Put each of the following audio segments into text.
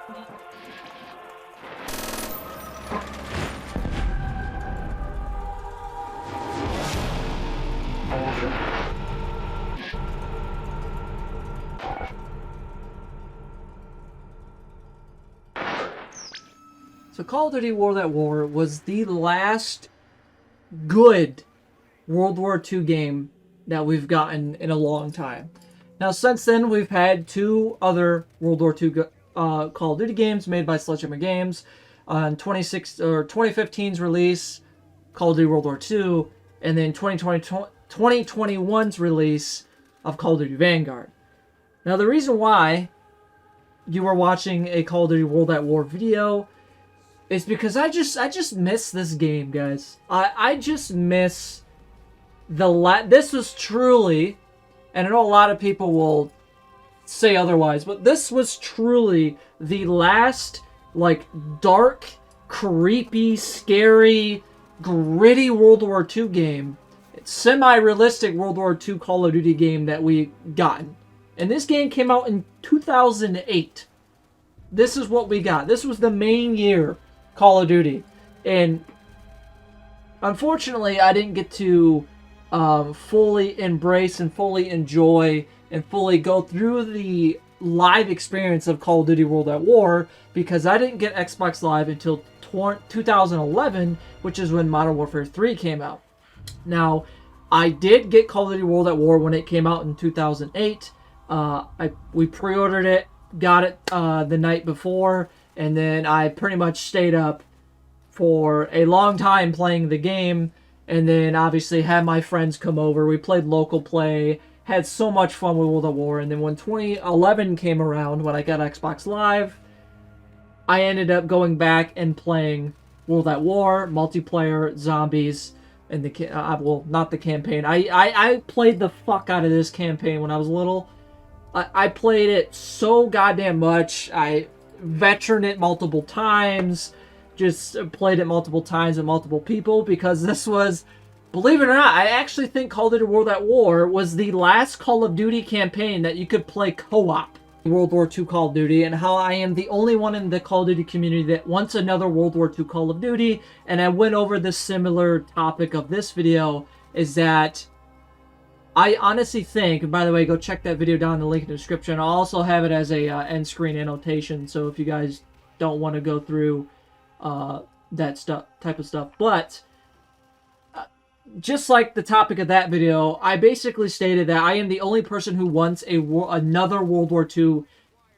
So Call of Duty World at War was the last good World War II game that we've gotten in a long time. Now, since then, we've had two other World War II Call of Duty games made by Sledgehammer Games. On 2015's release, Call of Duty World War II, and then 2021's release of Call of Duty Vanguard. Now, the reason why you were watching a Call of Duty World at War video is because I just miss this game, guys. I just miss this was truly, and I know a lot of people will say otherwise, but this was truly the last, like, dark, creepy, scary, gritty World War II game, semi-realistic World War II Call of Duty game that we gotten. And this game came out in 2008. This is what we got. This was the main year Call of Duty. And unfortunately, I didn't get to fully embrace and fully enjoy and fully go through the live experience of Call of Duty World at War because I didn't get Xbox Live until 2011, which is when Modern Warfare 3 came out. Now, I did get Call of Duty World at War when it came out in 2008. We pre-ordered it, got it the night before, and then I pretty much stayed up for a long time playing the game, and then obviously had my friends come over. We played local play, had so much fun with World at War, and then when 2011 came around, when I got Xbox Live, I ended up going back and playing World at War, multiplayer, zombies, and well, not the campaign. I played the fuck out of this campaign when I was little. I played it so goddamn much. I veteraned it multiple times. Just played it multiple times with multiple people because this was, believe it or not, I actually think Call of Duty World at War was the last Call of Duty campaign that you could play co-op. World War II Call of Duty, and how I am the only one in the Call of Duty community that wants another World War II Call of Duty, and I went over this similar topic of this video, is that I honestly think, and by the way, go check that video down in the link in the description. I'll also have it as a end screen annotation, so if you guys don't want to go through that type of stuff. But just like the topic of that video, I basically stated that I am the only person who wants another World War II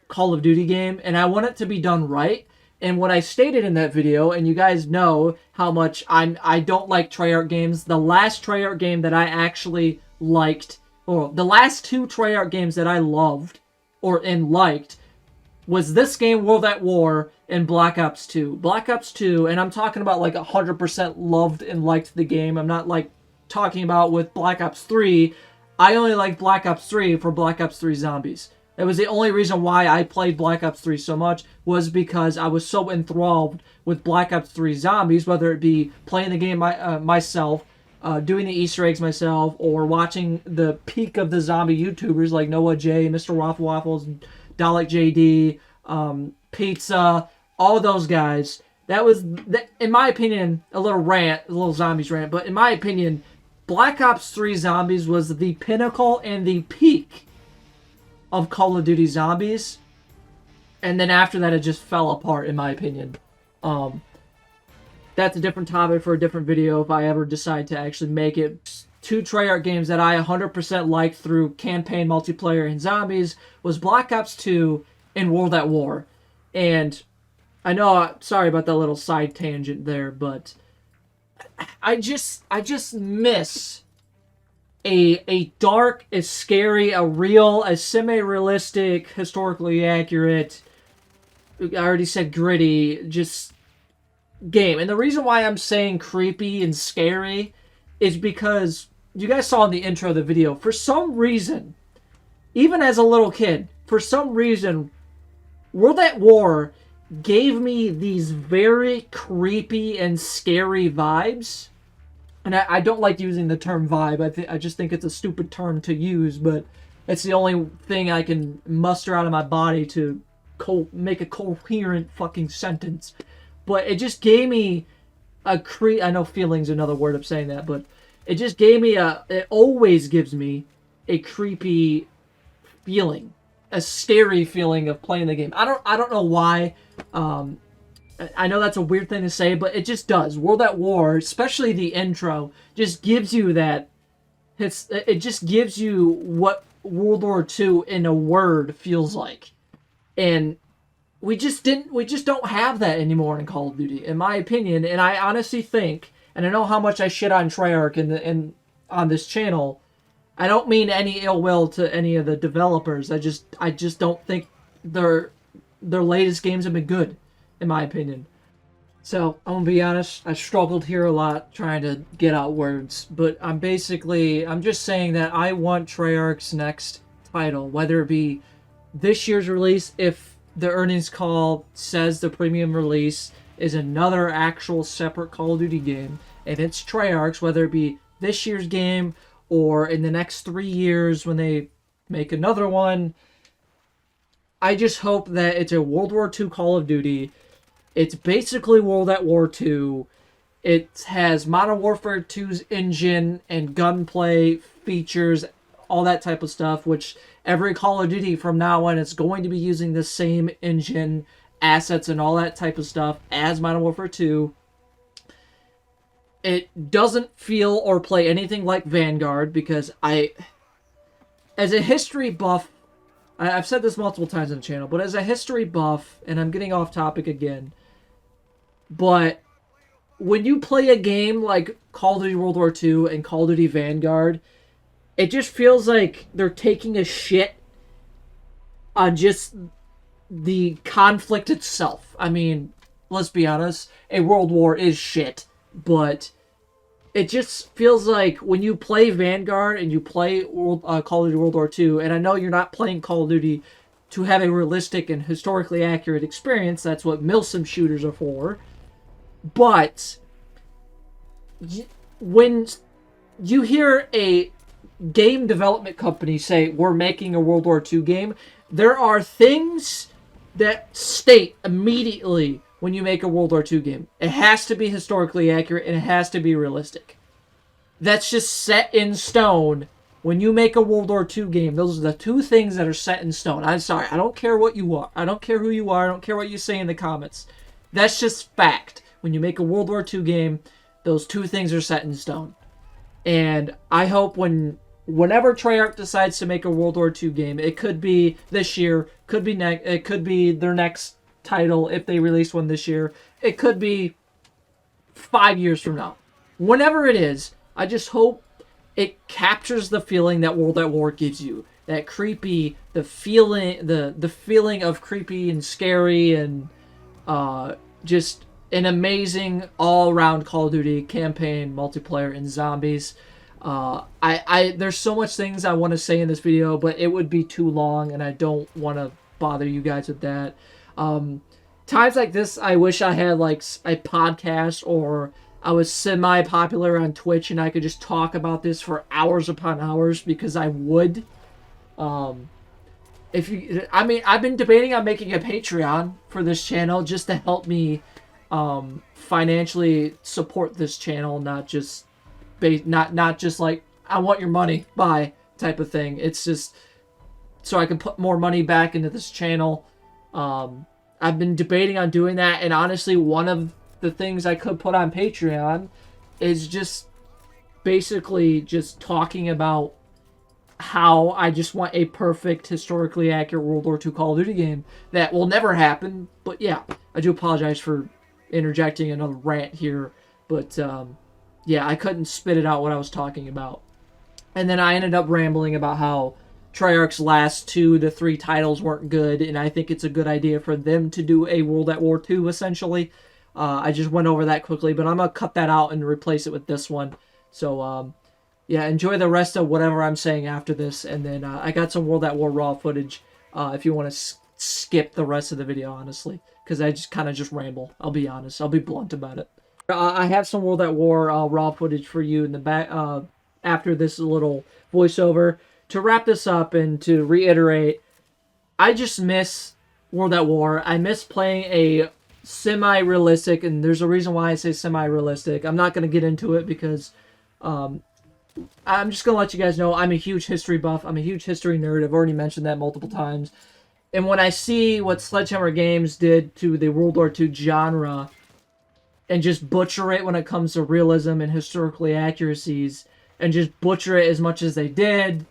Call of Duty game, and I want it to be done right. And what I stated in that video, and you guys know how much I don't like Treyarch games. The last Treyarch game that I actually liked, or the last two Treyarch games that I loved and liked, was this game, World at War, and Black Ops 2. Black Ops 2, and I'm talking about like 100% loved and liked the game. I'm not like talking about with Black Ops 3. I only like Black Ops 3 for Black Ops 3 Zombies. That was the only reason why I played Black Ops 3 so much, was because I was so enthralled with Black Ops 3 Zombies, whether it be playing the game myself, doing the Easter eggs myself, or watching the peak of the zombie YouTubers like Noah J, Mr. Waffle Waffles, Dalek JD, Pizza, all those guys. That was, in my opinion, a little zombies rant, but in my opinion, Black Ops 3 Zombies was the pinnacle and the peak of Call of Duty Zombies. And then after that, it just fell apart, in my opinion. That's a different topic for a different video if I ever decide to actually make it. Two Treyarch games that I 100% liked through campaign, multiplayer, and zombies was Black Ops 2 and World at War. And I know, sorry about that little side tangent there, but I just miss a dark, a scary, a real, a semi-realistic, historically accurate, I already said gritty, just game. And the reason why I'm saying creepy and scary is because you guys saw in the intro of the video, for some reason, even as a little kid, for some reason, World at War gave me these very creepy and scary vibes. And I don't like using the term vibe. I just think it's a stupid term to use, but it's the only thing I can muster out of my body to make a coherent fucking sentence. But it just gave me I know feeling's another word of saying that, but it just gave me it always gives me a creepy feeling, a scary feeling of playing the game. I don't know why. I know that's a weird thing to say, but it just does. World at War, especially the intro, just gives you that. It just gives you what World War II in a word feels like, and we just don't have that anymore in Call of Duty, in my opinion. And I honestly think, and I know how much I shit on Treyarch on this channel. I don't mean any ill will to any of the developers. I just don't think their latest games have been good, in my opinion. So, I'm gonna be honest, I struggled here a lot trying to get out words, but I'm just saying that I want Treyarch's next title, whether it be this year's release, if the earnings call says the premium release is another actual separate Call of Duty game, if it's Treyarch's, whether it be this year's game or in the next 3 years when they make another one, I just hope that it's a World War II Call of Duty. It's basically World at War II. It has Modern Warfare 2's engine and gunplay features, all that type of stuff, which every Call of Duty from now on is going to be using the same engine, assets, and all that type of stuff as Modern Warfare 2. It doesn't feel or play anything like Vanguard because as a history buff, I've said this multiple times on the channel, but as a history buff, and I'm getting off topic again, but when you play a game like Call of Duty World War II and Call of Duty Vanguard, it just feels like they're taking a shit on just the conflict itself. I mean, let's be honest, a world war is shit, but it just feels like when you play Vanguard and you play Call of Duty World War II, and I know you're not playing Call of Duty to have a realistic and historically accurate experience, that's what Milsim shooters are for, but when you hear a game development company say, we're making a World War II game, there are things that state immediately when you make a World War II game. It has to be historically accurate and it has to be realistic. That's just set in stone. When you make a World War II game, those are the two things that are set in stone. I'm sorry, I don't care what you are. I don't care who you are. I don't care what you say in the comments. That's just fact. When you make a World War II game, those two things are set in stone. And I hope whenever Treyarch decides to make a World War II game, it could be this year, it could be their next title if they release one this year. It could be 5 years from now. Whenever it is, I just hope it captures the feeling that World at War gives you. That creepy, the feeling of creepy and scary and just an amazing all-around Call of Duty campaign, multiplayer, and zombies. There's so much things I want to say in this video, but it would be too long, and I don't want to bother you guys with that. Times like this, I wish I had like a podcast I was semi-popular on Twitch and I could just talk about this for hours upon hours, because I would. I've been debating on making a Patreon for this channel just to help me financially support this channel, not just like I want your money, bye type of thing. It's just so I can put more money back into this channel. I've been debating on doing that, and honestly, one of the things I could put on Patreon is just basically just talking about how I just want a perfect, historically accurate World War II Call of Duty game. That will never happen, but yeah, I do apologize for interjecting another rant here, but yeah, I couldn't spit it out what I was talking about. And then I ended up rambling about how Treyarch's last 2 to 3 titles weren't good, and I think it's a good idea for them to do a World at War II, essentially. I just went over that quickly, but I'm going to cut that out and replace it with this one. So, yeah, enjoy the rest of whatever I'm saying after this, and then I got some World at War raw footage if you want to skip the rest of the video, honestly, because I just kind of just ramble. I'll be honest. I'll be blunt about it. I have some World at War raw footage for you in the back after this little voiceover. To wrap this up and to reiterate, I just miss World at War. I miss playing a semi-realistic, and there's a reason why I say semi-realistic. I'm not going to get into it because I'm just going to let you guys know I'm a huge history buff. I'm a huge history nerd. I've already mentioned that multiple times. And when I see what Sledgehammer Games did to the World War II genre and just butcher it when it comes to realism and historically accuracies and just butcher it as much as they did,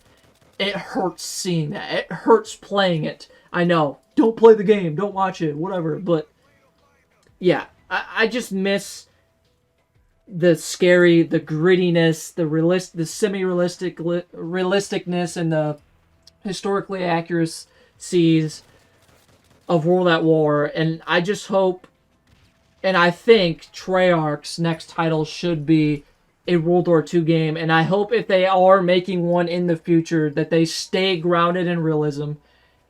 it hurts seeing that. It hurts playing it. I know. Don't play the game. Don't watch it. Whatever. But, yeah. I just miss the scary, the grittiness, the realisticness, and the historically accuracies of World at War. And I just hope, and I think Treyarch's next title should be a World War II game. And I hope if they are making one in the future that they stay grounded in realism.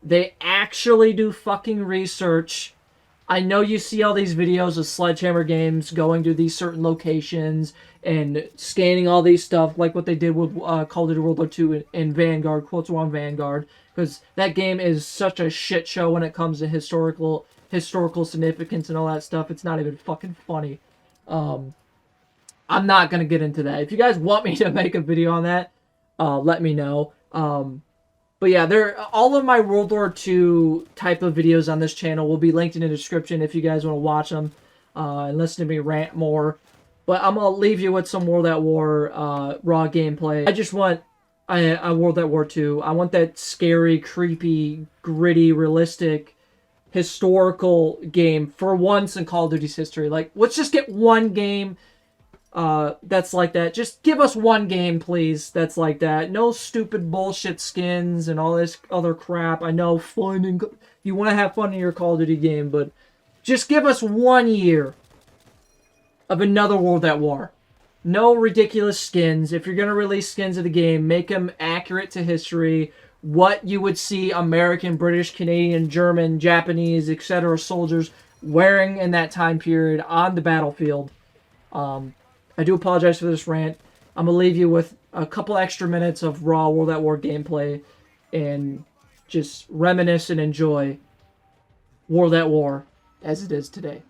They actually do fucking research. I know you see all these videos of Sledgehammer Games going to these certain locations and scanning all these stuff, like what they did with Call of Duty World War II and Vanguard, quotes were on Vanguard, because that game is such a shit show when it comes to historical significance and all that stuff. It's not even fucking funny. I'm not going to get into that. If you guys want me to make a video on that, let me know. But yeah, all of my World War II type of videos on this channel will be linked in the description if you guys want to watch them and listen to me rant more. But I'm going to leave you with some World at War raw gameplay. I just want a World at War II. I want that scary, creepy, gritty, realistic, historical game for once in Call of Duty's history. Like, let's just get one game that's like that. Just give us one game, please, that's like that. No stupid bullshit skins and all this other crap. I know fun and you want to have fun in your Call of Duty game, but just give us 1 year of another World at War. No ridiculous skins. If you're going to release skins of the game, make them accurate to history. What you would see American, British, Canadian, German, Japanese, etc. soldiers wearing in that time period on the battlefield. I do apologize for this rant. I'm going to leave you with a couple extra minutes of raw World at War gameplay and just reminisce and enjoy World at War as it is today.